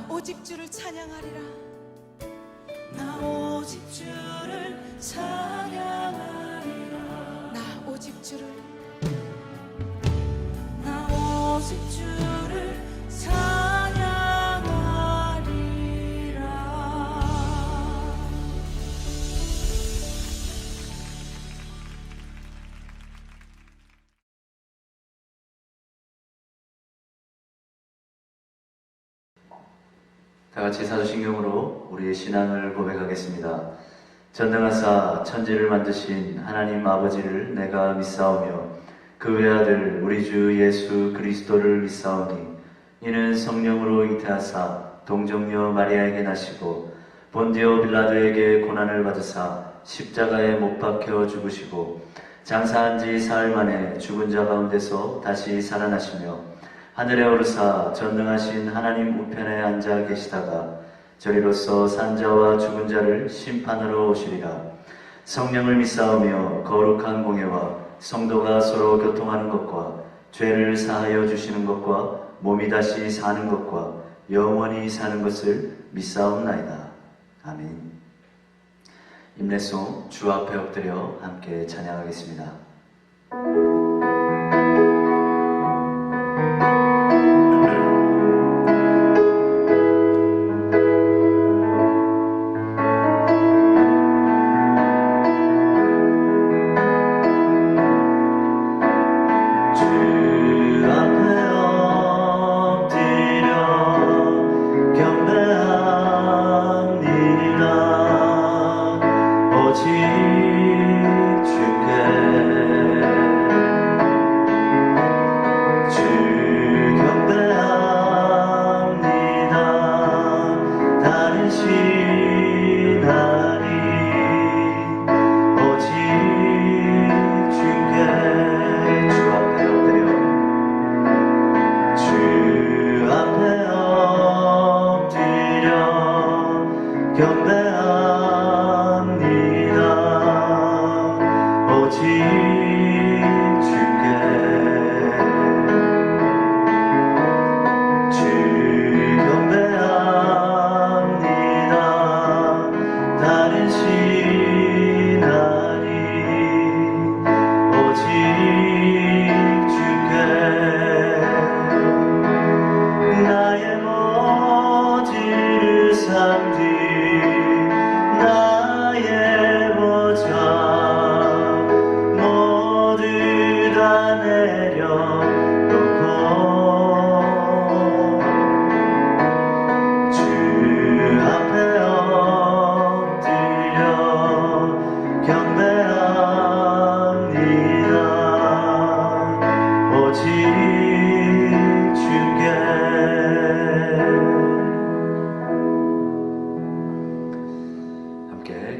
오직 주를 찬양하리라. 나 오직 주를 찬양하리라. 나 오직 주를 나 오직 주를 찬양하리라. 다 같이 사도신경으로 우리의 신앙을 고백하겠습니다. 전능하사 천지를 만드신 하나님 아버지를 내가 믿사오며 그 외아들 우리 주 예수 그리스도를 믿사오니 이는 성령으로 잉태하사 동정녀 마리아에게 나시고 본디오 빌라도에게 고난을 받으사 십자가에 못 박혀 죽으시고 장사한 지 사흘 만에 죽은 자 가운데서 다시 살아나시며 하늘에 오르사 전능하신 하나님 우편에 앉아 계시다가 저리로서 산자와 죽은 자를 심판하러 오시리라. 성령을 믿사오며 거룩한 공예와 성도가 서로 교통하는 것과 죄를 사하여 주시는 것과 몸이 다시 사는 것과 영원히 사는 것을 믿사옵나이다. 아멘. 임례송 주 앞에 엎드려 함께 찬양하겠습니다.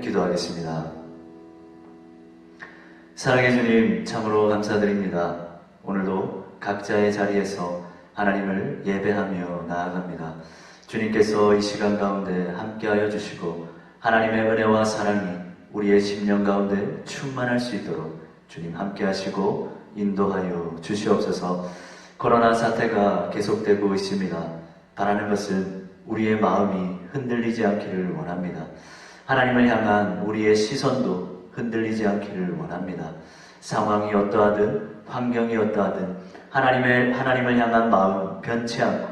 기도하겠습니다. 사랑의 주님, 참으로 감사드립니다. 오늘도 각자의 자리에서 하나님을 예배하며 나아갑니다. 주님께서 이 시간 가운데 함께하여 주시고 하나님의 은혜와 사랑이 우리의 심령 가운데 충만할 수 있도록 주님 함께하시고 인도하여 주시옵소서. 코로나 사태가 계속되고 있습니다. 바라는 것은 우리의 마음이 흔들리지 않기를 원합니다. 하나님을 향한 우리의 시선도 흔들리지 않기를 원합니다. 상황이 어떠하든 환경이 어떠하든 하나님을 향한 마음 변치 않고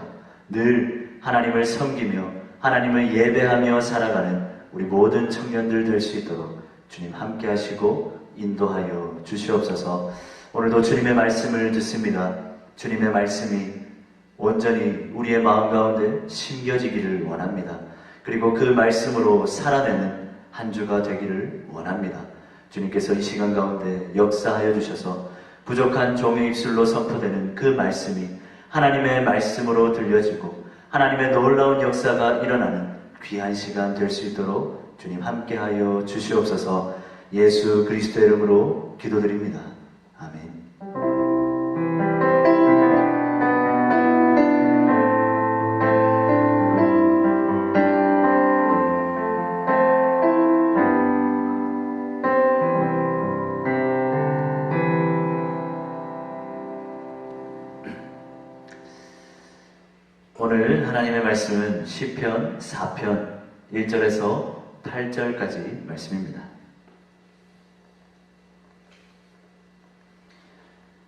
늘 하나님을 섬기며 하나님을 예배하며 살아가는 우리 모든 청년들 될 수 있도록 주님 함께 하시고 인도하여 주시옵소서. 오늘도 주님의 말씀을 듣습니다. 주님의 말씀이 온전히 우리의 마음 가운데 심겨지기를 원합니다. 그리고 그 말씀으로 살아내는 한 주가 되기를 원합니다. 주님께서 이 시간 가운데 역사하여 주셔서 부족한 종의 입술로 선포되는 그 말씀이 하나님의 말씀으로 들려지고 하나님의 놀라운 역사가 일어나는 귀한 시간 될 수 있도록 주님 함께하여 주시옵소서. 예수 그리스도의 이름으로 기도드립니다. 아멘. 오늘 하나님의 말씀은 시편 4편 1절에서 8절까지 말씀입니다.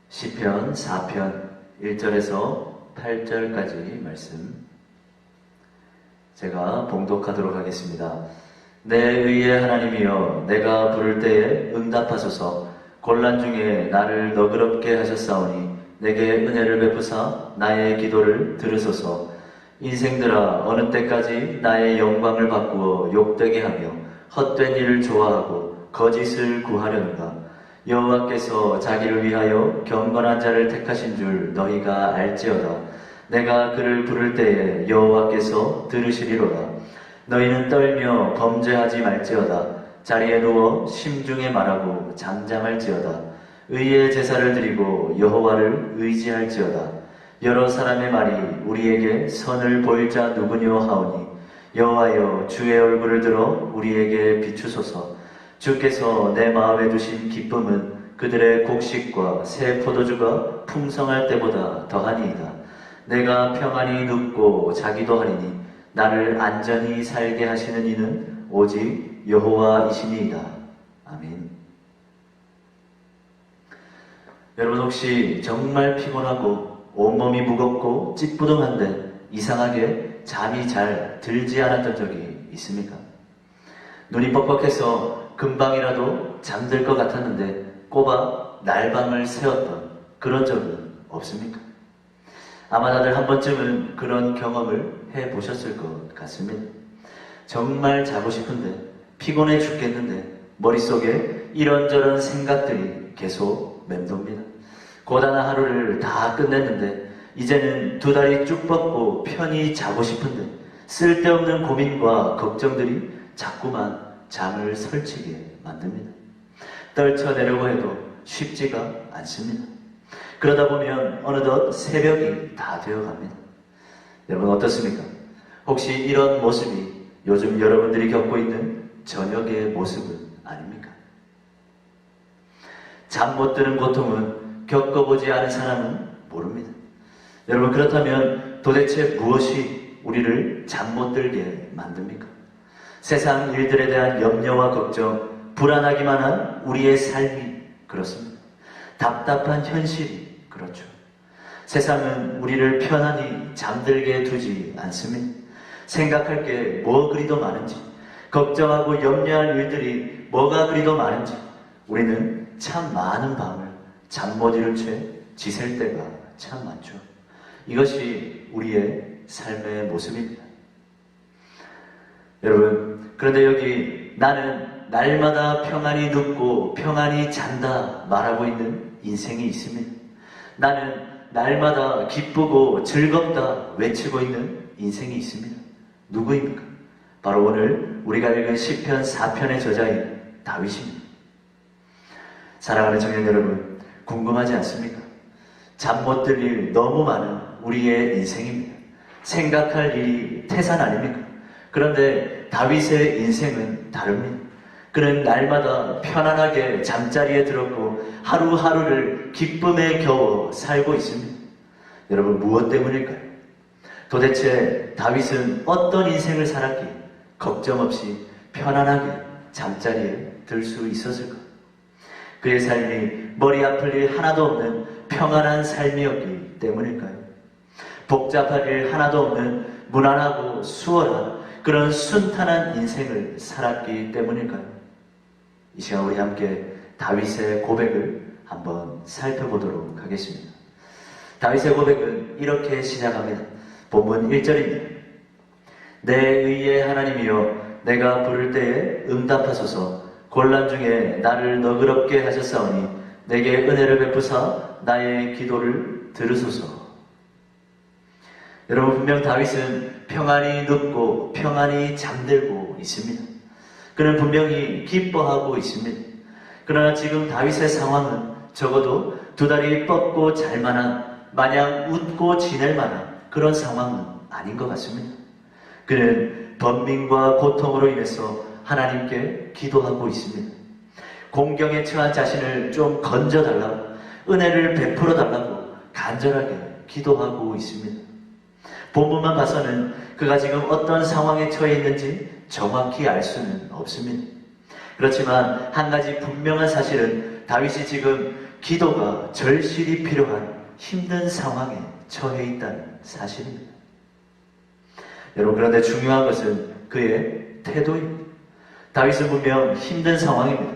시편 4편 1절에서 8절까지 말씀 제가 봉독하도록 하겠습니다. 내 의의 하나님이여, 내가 부를 때에 응답하소서. 곤란 중에 나를 너그럽게 하셨사오니 내게 은혜를 베푸사 나의 기도를 들으소서. 인생들아, 어느 때까지 나의 영광을 바꾸어 욕되게 하며 헛된 일을 좋아하고 거짓을 구하려는가? 여호와께서 자기를 위하여 경건한 자를 택하신 줄 너희가 알지어다. 내가 그를 부를 때에 여호와께서 들으시리로다. 너희는 떨며 범죄하지 말지어다. 자리에 누워 심중에 말하고 잠잠할지어다. 의의 제사를 드리고 여호와를 의지할지어다. 여러 사람의 말이 우리에게 선을 보일 자 누구뇨 하오니 여호와여, 주의 얼굴을 들어 우리에게 비추소서. 주께서 내 마음에 두신 기쁨은 그들의 곡식과 새 포도주가 풍성할 때보다 더하니이다. 내가 평안히 눕고 자기도 하리니 나를 안전히 살게 하시는 이는 오직 여호와이시니이다. 아멘. 여러분, 혹시 정말 피곤하고 온몸이 무겁고 찌뿌둥한데 이상하게 잠이 잘 들지 않았던 적이 있습니까? 눈이 뻑뻑해서 금방이라도 잠들 것 같았는데 꼬박 날밤을 새웠던 그런 적은 없습니까? 아마 다들 한 번쯤은 그런 경험을 해보셨을 것 같습니다. 정말 자고 싶은데 피곤해 죽겠는데 머릿속에 이런저런 생각들이 계속 맴돕니다. 고단한 하루를 다 끝냈는데 이제는 두 다리 쭉 뻗고 편히 자고 싶은데 쓸데없는 고민과 걱정들이 자꾸만 잠을 설치게 만듭니다. 떨쳐내려고 해도 쉽지가 않습니다. 그러다 보면 어느덧 새벽이 다 되어갑니다. 여러분, 어떻습니까? 혹시 이런 모습이 요즘 여러분들이 겪고 있는 저녁의 모습은 아닙니까? 잠 못 드는 고통은 겪어보지 않은 사람은 모릅니다. 여러분, 그렇다면 도대체 무엇이 우리를 잠 못 들게 만듭니까? 세상 일들에 대한 염려와 걱정, 불안하기만 한 우리의 삶이 그렇습니다. 답답한 현실이 그렇죠. 세상은 우리를 편안히 잠들게 두지 않습니다. 생각할 게 뭐 그리도 많은지, 걱정하고 염려할 일들이 뭐가 그리도 많은지 우리는 참 많은 밤을 잠 못 이룬 채 지샐 때가 참 많죠. 이것이 우리의 삶의 모습입니다. 여러분, 그런데 여기 나는 날마다 평안히 눕고 평안히 잔다 말하고 있는 인생이 있습니다. 나는 날마다 기쁘고 즐겁다 외치고 있는 인생이 있습니다. 누구입니까? 바로 오늘 우리가 읽은 시편 4편의 저자인 다윗입니다. 사랑하는 청년 여러분, 궁금하지 않습니까? 잠 못 들 일 너무 많은 우리의 인생입니다. 생각할 일이 태산 아닙니까? 그런데 다윗의 인생은 다릅니다. 그는 날마다 편안하게 잠자리에 들었고 하루하루를 기쁨에 겨워 살고 있습니다. 여러분, 무엇 때문일까요? 도대체 다윗은 어떤 인생을 살았기에 걱정 없이 편안하게 잠자리에 들 수 있었을까? 그의 삶이 머리 아플 일 하나도 없는 평안한 삶이었기 때문일까요? 복잡할 일 하나도 없는 무난하고 수월한 그런 순탄한 인생을 살았기 때문일까요? 이 시간 우리 함께 다윗의 고백을 한번 살펴보도록 하겠습니다. 다윗의 고백은 이렇게 시작합니다. 본문 1절입니다. 내 의의 하나님이여, 내가 부를 때에 응답하소서. 곤란 중에 나를 너그럽게 하셨사오니 내게 은혜를 베푸사 나의 기도를 들으소서. 여러분, 분명 다윗은 평안히 눕고 평안히 잠들고 있습니다. 그는 분명히 기뻐하고 있습니다. 그러나 지금 다윗의 상황은 적어도 두 다리 뻗고 잘 만한, 마냥 웃고 지낼 만한 그런 상황은 아닌 것 같습니다. 그는 번민과 고통으로 인해서 하나님께 기도하고 있습니다. 공경에 처한 자신을 좀 건져달라고, 은혜를 베풀어 달라고 간절하게 기도하고 있습니다. 본문만 봐서는 그가 지금 어떤 상황에 처해 있는지 정확히 알 수는 없습니다. 그렇지만 한 가지 분명한 사실은 다윗이 지금 기도가 절실히 필요한 힘든 상황에 처해 있다는 사실입니다. 여러분, 그런데 중요한 것은 그의 태도입니다. 다윗은 분명 힘든 상황입니다.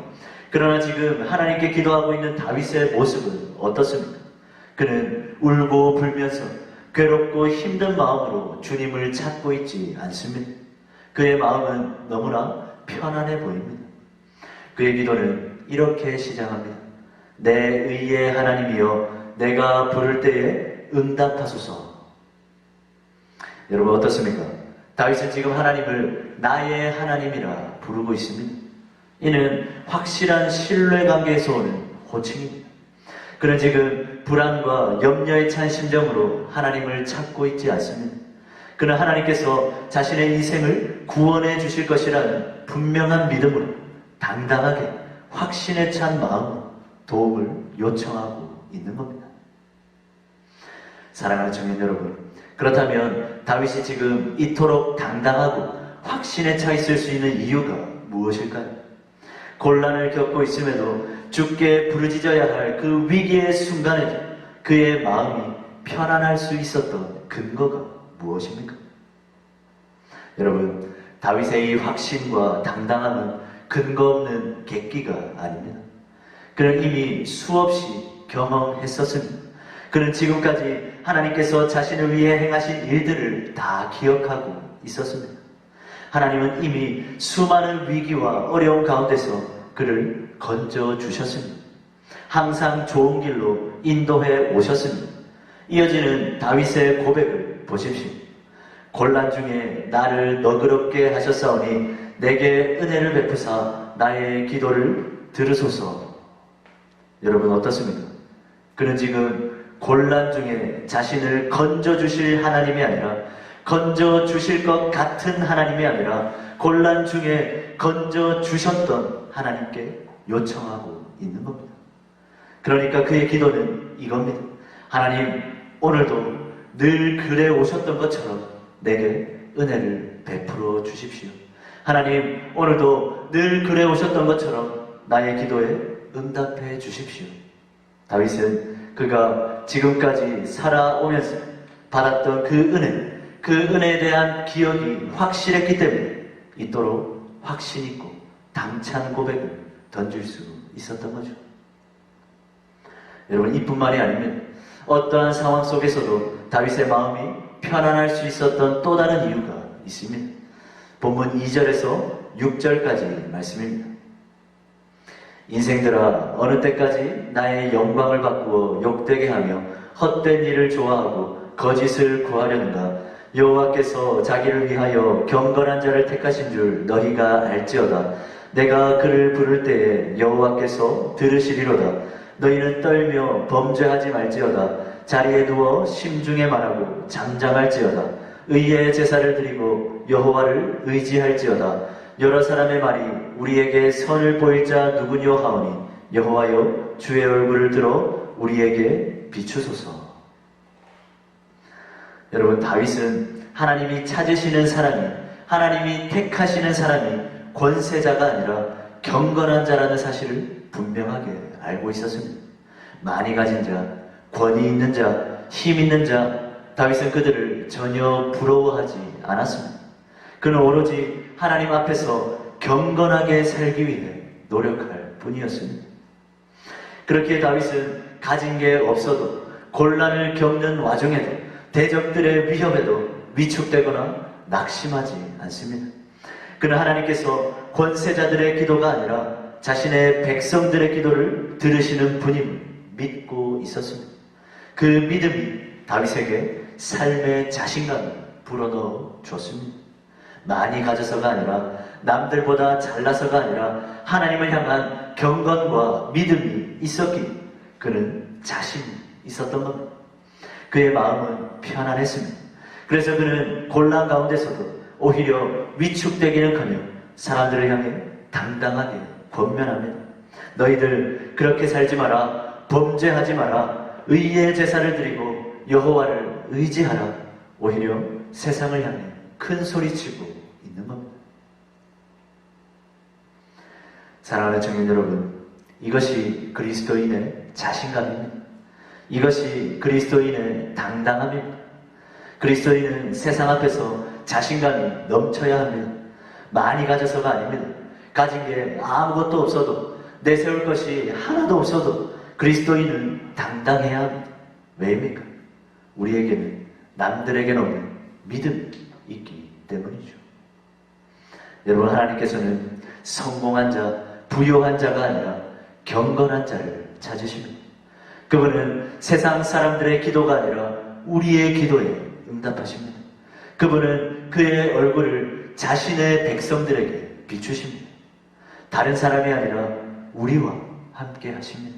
그러나 지금 하나님께 기도하고 있는 다윗의 모습은 어떻습니까? 그는 울고 불면서 괴롭고 힘든 마음으로 주님을 찾고 있지 않습니다. 그의 마음은 너무나 편안해 보입니다. 그의 기도는 이렇게 시작합니다. 내 의의 하나님이여, 내가 부를 때에 응답하소서. 여러분, 어떻습니까? 다윗은 지금 하나님을 나의 하나님이라 부르고 있습니다. 이는 확실한 신뢰관계에서 오는 호칭입니다. 그는 지금 불안과 염려에 찬 심정으로 하나님을 찾고 있지 않습니다. 그는 하나님께서 자신의 인생을 구원해 주실 것이라는 분명한 믿음으로 당당하게 확신에 찬 마음으로 도움을 요청하고 있는 겁니다. 사랑하는 청년 여러분, 그렇다면 다윗이 지금 이토록 당당하고 확신에 차 있을 수 있는 이유가 무엇일까요? 곤란을 겪고 있음에도 주께 부르짖어야 할 그 위기의 순간에도 그의 마음이 편안할 수 있었던 근거가 무엇입니까? 여러분, 다윗의 이 확신과 당당함은 근거 없는 객기가 아닙니다. 그는 이미 수없이 경험했었습니다. 그는 지금까지 하나님께서 자신을 위해 행하신 일들을 다 기억하고 있었습니다. 하나님은 이미 수많은 위기와 어려움 가운데서 그를 건져주셨습니다. 항상 좋은 길로 인도해 오셨습니다. 이어지는 다윗의 고백을 보십시오. 곤란 중에 나를 너그럽게 하셨사오니 내게 은혜를 베푸사 나의 기도를 들으소서. 여러분, 어떻습니까? 그는 지금 곤란 중에 자신을 건져주실 하나님이 아니라, 건져주실 것 같은 하나님이 아니라 곤란 중에 건져주셨던 하나님께 요청하고 있는 겁니다. 그러니까 그의 기도는 이겁니다. 하나님, 오늘도 늘 그래 오셨던 것처럼 내게 은혜를 베풀어 주십시오. 하나님, 오늘도 늘 그래 오셨던 것처럼 나의 기도에 응답해 주십시오. 다윗은 그가 지금까지 살아오면서 받았던 그 은혜에 대한 기억이 확실했기 때문에 이토록 확신 있고 당찬 고백을 던질 수 있었던 거죠. 여러분, 이뿐만이 아닙니다. 어떠한 상황 속에서도 다윗의 마음이 편안할 수 있었던 또 다른 이유가 있습니다. 본문 2절에서 6절까지 말씀입니다. 인생들아, 어느 때까지 나의 영광을 바꾸어 욕되게 하며 헛된 일을 좋아하고 거짓을 구하려는가? 여호와께서 자기를 위하여 경건한 자를 택하신 줄 너희가 알지어다. 내가 그를 부를 때에 여호와께서 들으시리로다. 너희는 떨며 범죄하지 말지어다. 자리에 누워 심중에 말하고 잠잠할지어다. 의의 제사를 드리고 여호와를 의지할지어다. 여러 사람의 말이 우리에게 선을 보일 자 누구뇨 하오니 여호와여, 주의 얼굴을 들어 우리에게 비추소서. 여러분, 다윗은 하나님이 찾으시는 사람이, 하나님이 택하시는 사람이 권세자가 아니라 경건한 자라는 사실을 분명하게 알고 있었습니다. 많이 가진 자, 권위 있는 자, 힘 있는 자, 다윗은 그들을 전혀 부러워하지 않았습니다. 그는 오로지 하나님 앞에서 경건하게 살기 위해 노력할 뿐이었습니다. 그렇기에 다윗은 가진 게 없어도, 곤란을 겪는 와중에도, 대적들의 위협에도 위축되거나 낙심하지 않습니다. 그는 하나님께서 권세자들의 기도가 아니라 자신의 백성들의 기도를 들으시는 분임을 믿고 있었습니다. 그 믿음이 다윗에게 삶의 자신감을 불어넣어 주었습니다. 많이 가져서가 아니라, 남들보다 잘나서가 아니라 하나님을 향한 경건과 믿음이 있었기에 그는 자신이 있었던 겁니다. 그의 마음은 편안했습니다. 그래서 그는 곤란 가운데서도 오히려 위축되기는커녕 사람들을 향해 당당하게 권면합니다. 너희들 그렇게 살지 마라. 범죄하지 마라. 의의 제사를 드리고 여호와를 의지하라. 오히려 세상을 향해 큰 소리치고 있는 겁니다. 사랑하는 청년 여러분, 이것이 그리스도인의 자신감입니다. 이것이 그리스도인의 당당함입니다. 그리스도인은 세상 앞에서 자신감이 넘쳐야 합니다. 많이 가져서가 아닙니다. 가진 게 아무것도 없어도, 내세울 것이 하나도 없어도 그리스도인은 당당해야 합니다. 왜입니까? 우리에게는 남들에게는 없는 믿음이 있기 때문이죠. 여러분, 하나님께서는 성공한 자, 부유한 자가 아니라 경건한 자를 찾으십니다. 그분은 세상 사람들의 기도가 아니라 우리의 기도에 응답하십니다. 그분은 그의 얼굴을 자신의 백성들에게 비추십니다. 다른 사람이 아니라 우리와 함께 하십니다.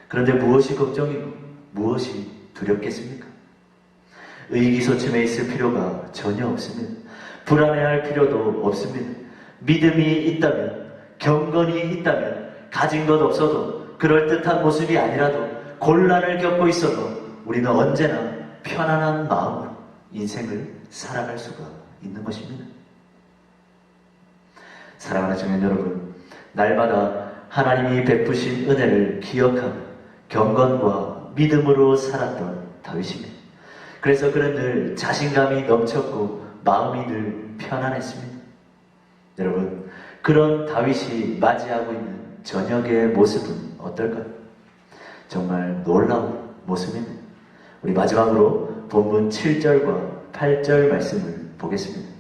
그런데 무엇이 걱정이고 무엇이 두렵겠습니까? 의기소침해 있을 필요가 전혀 없습니다. 불안해할 필요도 없습니다. 믿음이 있다면, 경건이 있다면, 가진 것 없어도, 그럴듯한 모습이 아니라도, 곤란을 겪고 있어도 우리는 언제나 편안한 마음으로 인생을 살아갈 수가 있는 것입니다. 사랑하는 청년 여러분, 날마다 하나님이 베푸신 은혜를 기억하며 경건과 믿음으로 살았던 다윗입니다. 그래서 그는 늘 자신감이 넘쳤고 마음이 늘 편안했습니다. 여러분, 그런 다윗이 맞이하고 있는 저녁의 모습은 어떨까요? 정말 놀라운 모습입니다. 우리 마지막으로 본문 7절과 8절 말씀을 보겠습니다.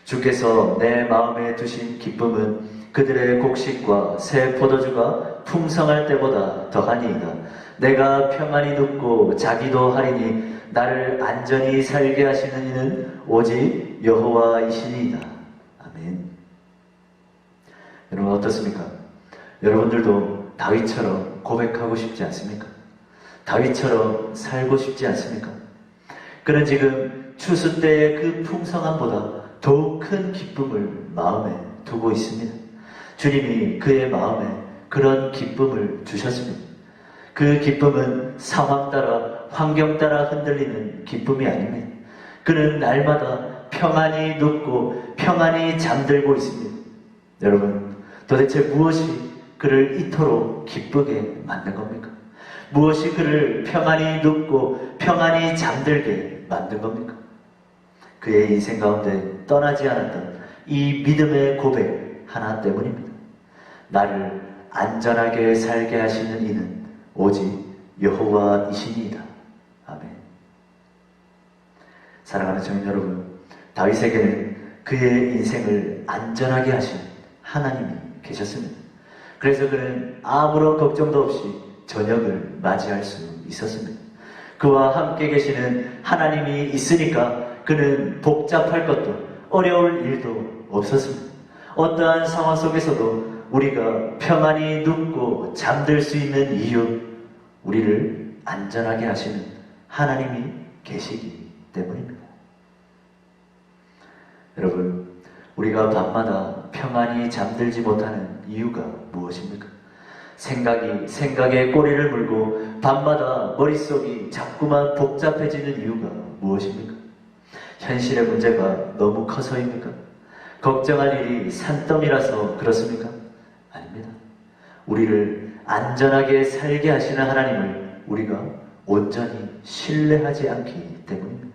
주께서 내 마음에 두신 기쁨은 그들의 곡식과 새 포도주가 풍성할 때보다 더하니이다. 내가 평안히 눕고 자기도 하리니 나를 안전히 살게 하시는 이는 오직 여호와이시니이다. 아멘. 여러분, 어떻습니까? 여러분들도 다윗처럼 고백하고 싶지 않습니까? 다윗처럼 살고 싶지 않습니까? 그는 지금 추수 때의 그 풍성함보다 더욱 큰 기쁨을 마음에 두고 있습니다. 주님이 그의 마음에 그런 기쁨을 주셨습니다. 그 기쁨은 상황 따라, 환경 따라 흔들리는 기쁨이 아닙니다. 그는 날마다 평안히 눕고 평안히 잠들고 있습니다. 여러분, 도대체 무엇이 그를 이토록 기쁘게 만든 겁니까? 무엇이 그를 평안히 눕고 평안히 잠들게 만든 겁니까? 그의 인생 가운데 떠나지 않았던 이 믿음의 고백 하나 때문입니다. 나를 안전하게 살게 하시는 이는 오직 여호와이시니이다. 아멘. 사랑하는 청년 여러분, 다윗에게는 그의 인생을 안전하게 하신 하나님이 계셨습니다. 그래서 그는 아무런 걱정도 없이 저녁을 맞이할 수 있었습니다. 그와 함께 계시는 하나님이 있으니까 그는 복잡할 것도 어려울 일도 없었습니다. 어떠한 상황 속에서도 우리가 평안히 눕고 잠들 수 있는 이유, 우리를 안전하게 하시는 하나님이 계시기 때문입니다. 여러분, 우리가 밤마다 평안히 잠들지 못하는 이유가 무엇입니까? 생각에 꼬리를 물고 밤마다 머릿속이 자꾸만 복잡해지는 이유가 무엇입니까? 현실의 문제가 너무 커서입니까? 걱정할 일이 산더미라서 그렇습니까? 아닙니다. 우리를 안전하게 살게 하시는 하나님을 우리가 온전히 신뢰하지 않기 때문입니다.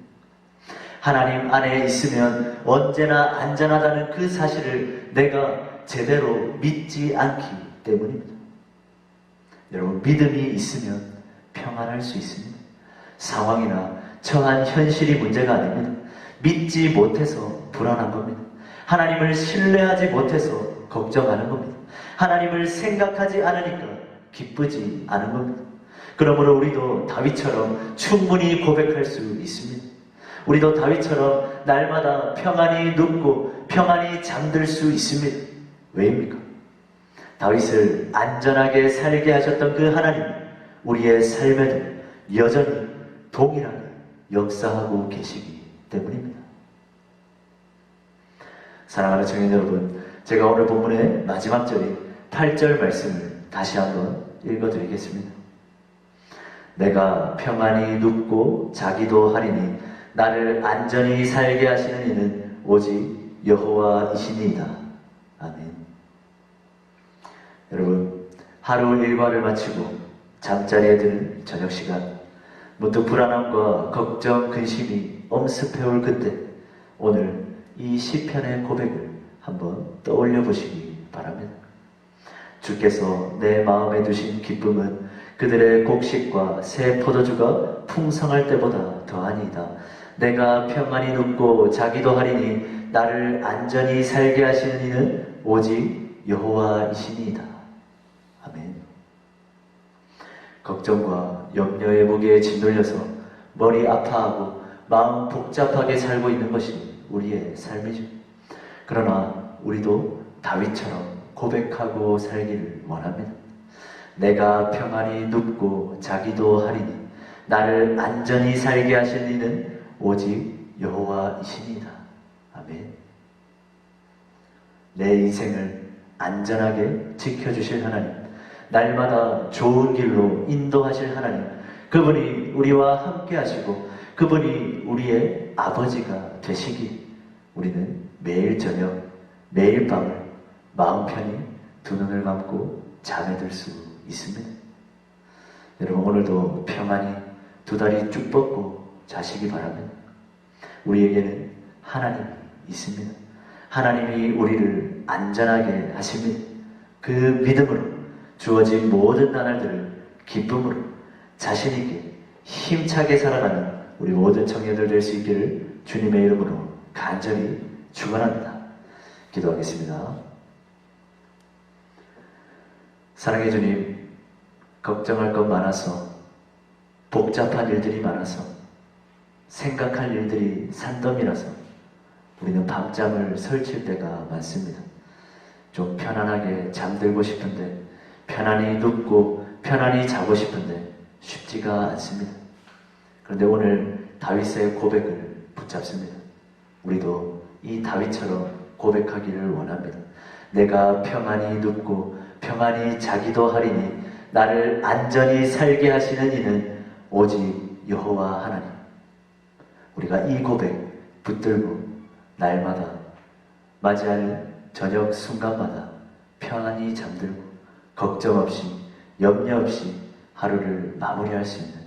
하나님 안에 있으면 언제나 안전하다는 그 사실을 내가 제대로 믿지 않기 때문입니다. 여러분, 믿음이 있으면 평안할 수 있습니다. 상황이나 처한 현실이 문제가 아닙니다. 믿지 못해서 불안한 겁니다. 하나님을 신뢰하지 못해서 걱정하는 겁니다. 하나님을 생각하지 않으니까 기쁘지 않은 겁니다. 그러므로 우리도 다윗처럼 충분히 고백할 수 있습니다. 우리도 다윗처럼 날마다 평안히 눕고 평안히 잠들 수 있습니다. 왜입니까? 다윗을 안전하게 살게 하셨던 그 하나님, 우리의 삶에도 여전히 동일하게 역사하고 계시기 때문입니다. 사랑하는 청년 여러분, 제가 오늘 본문의 마지막 절인 8절 말씀을 다시 한번 읽어드리겠습니다. 내가 평안히 눕고 자기도 하리니 나를 안전히 살게 하시는 이는 오직 여호와이시니이다. 아멘. 여러분, 하루 일과를 마치고 잠자리에 드는 저녁 시간, 문득 불안함과 걱정, 근심이 엄습해올 그때 오늘 이 시편의 고백을 한번 떠올려 보시기 바랍니다. 주께서 내 마음에 두신 기쁨은 그들의 곡식과 새 포도주가 풍성할 때보다 더하니이다. 내가 평안히 눕고 자기도 하리니 나를 안전히 살게 하시는 이는 오직 여호와이시니이다. 아멘. 걱정과 염려의 무게에 짓눌려서 머리 아파하고 마음 복잡하게 살고 있는 것이 우리의 삶이죠. 그러나 우리도 다윗처럼 고백하고 살기를 원합니다. 내가 평안히 눕고 자기도 하리니 나를 안전히 살게 하신 이는 오직 여호와이시니이다. 아멘. 내 인생을 안전하게 지켜주실 하나님, 날마다 좋은 길로 인도하실 하나님, 그분이 우리와 함께 하시고 그분이 우리의 아버지가 되시기 우리는 매일 저녁, 매일 밤을 마음 편히 두 눈을 감고 잠에 들 수 있습니다. 여러분, 오늘도 평안히 두 다리 쭉 뻗고 자시기 바랍니다. 우리에게는 하나님이 있습니다. 하나님이 우리를 안전하게 하십니다. 그 믿음으로 주어진 모든 나날들을 기쁨으로 자신있게 힘차게 살아가는 우리 모든 청년들 될 수 있기를 주님의 이름으로 간절히 축원합니다. 기도하겠습니다. 사랑의 주님, 걱정할 것 많아서, 복잡한 일들이 많아서, 생각할 일들이 산더미라서 우리는 밤잠을 설칠 때가 많습니다. 좀 편안하게 잠들고 싶은데, 편안히 눕고 편안히 자고 싶은데 쉽지가 않습니다. 그런데 오늘 다윗의 고백을 붙잡습니다. 우리도 이 다윗처럼 고백하기를 원합니다. 내가 평안히 눕고 평안히 자기도 하리니 나를 안전히 살게 하시는 이는 오직 여호와 하나님. 우리가 이 고백 붙들고 날마다 맞이하는 저녁 순간마다 평안히 잠들고 걱정 없이 염려 없이 하루를 마무리할 수 있는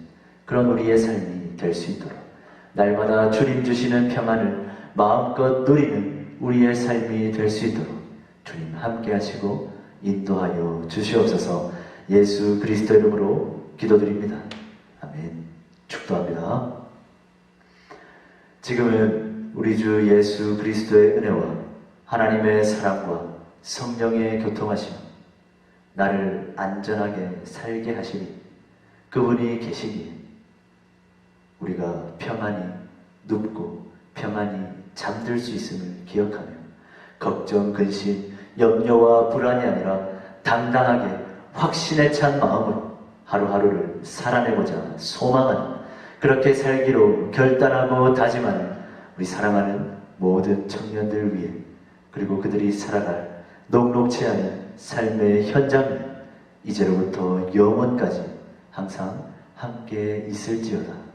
그런 우리의 삶이 될 수 있도록 날마다 주님 주시는 평안을 마음껏 누리는 우리의 삶이 될 수 있도록 주님 함께 하시고 인도하여 주시옵소서. 예수 그리스도 이름으로 기도드립니다. 아멘. 축도합니다. 지금은 우리 주 예수 그리스도의 은혜와 하나님의 사랑과 성령의 교통하심, 나를 안전하게 살게 하시니 그분이 계시기에 우리가 평안히 눕고 평안히 잠들 수 있음을 기억하며 걱정, 근심, 염려와 불안이 아니라 당당하게 확신에 찬 마음으로 하루하루를 살아내고자 소망하는, 그렇게 살기로 결단하고 다짐하는 우리 사랑하는 모든 청년들 위해, 그리고 그들이 살아갈 녹록지 않은 삶의 현장을 이제로부터 영원까지 항상 함께 있을지어다.